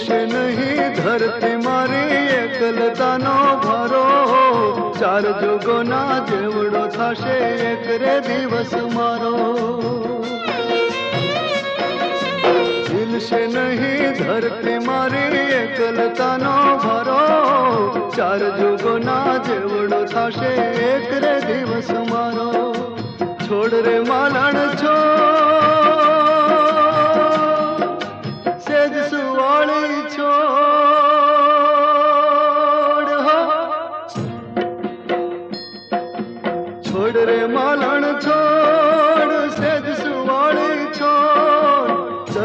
ઝીલશે નહીં ધરતી મારી એકલતાનો ભારો, ચાર જુગોના જેવડો થશે એક રે દિવસ મારો। ઝીલશે નહીં ધરતી મારી એકલતાનો ભારો, ચાર જુગોના જેવડો થશે એક રે દિવસ મારો। છોડ રે માલણ છોડ,